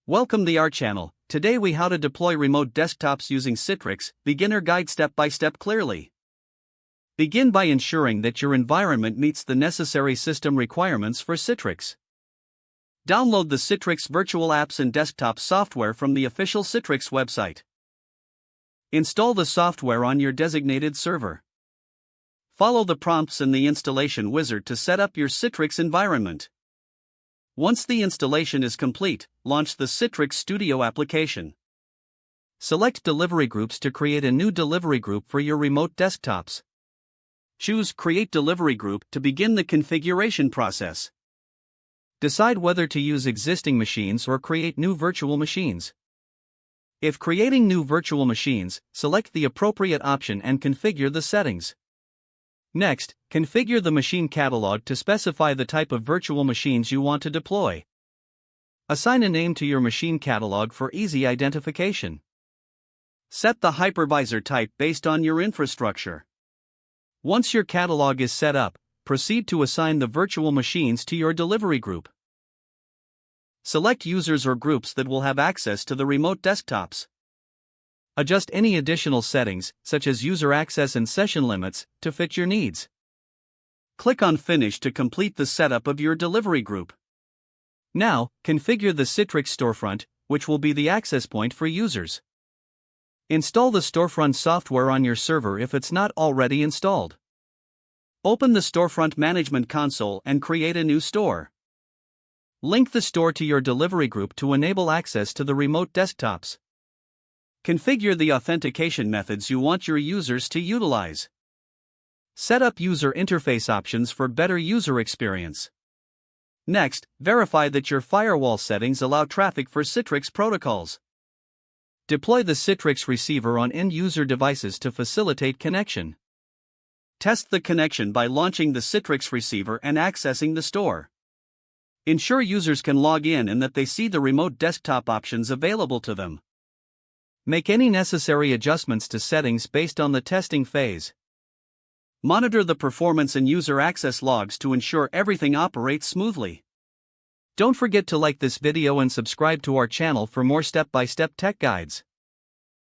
Welcome to our channel. Today we how to deploy remote desktops using Citrix, beginner guide step by step clearly. Begin by ensuring that your environment meets the necessary system requirements for Citrix. Download the Citrix virtual apps and desktop software from the official Citrix website. Install the software on your designated server. Follow the prompts in the installation wizard to set up your Citrix environment. Once the installation is complete, launch the Citrix Studio application. Select Delivery Groups to create a new delivery group for your remote desktops. Choose Create Delivery Group to begin the configuration process. Decide whether to use existing machines or create new virtual machines. If creating new virtual machines, select the appropriate option and configure the settings. Next, configure the machine catalog to specify the type of virtual machines you want to deploy. Assign a name to your machine catalog for easy identification. Set the hypervisor type based on your infrastructure. Once your catalog is set up, proceed to assign the virtual machines to your delivery group. Select users or groups that will have access to the remote desktops. Adjust any additional settings, such as user access and session limits, to fit your needs. Click on Finish to complete the setup of your delivery group. Now, configure the Citrix storefront, which will be the access point for users. Install the storefront software on your server if it's not already installed. Open the storefront management console and create a new store. Link the store to your delivery group to enable access to the remote desktops. Configure the authentication methods you want your users to utilize. Set up user interface options for better user experience. Next, verify that your firewall settings allow traffic for Citrix protocols. Deploy the Citrix receiver on end-user devices to facilitate connection. Test the connection by launching the Citrix receiver and accessing the store. Ensure users can log in and that they see the remote desktop options available to them. Make any necessary adjustments to settings based on the testing phase. Monitor the performance and user access logs to ensure everything operates smoothly. Don't forget to like this video and subscribe to our channel for more step-by-step tech guides.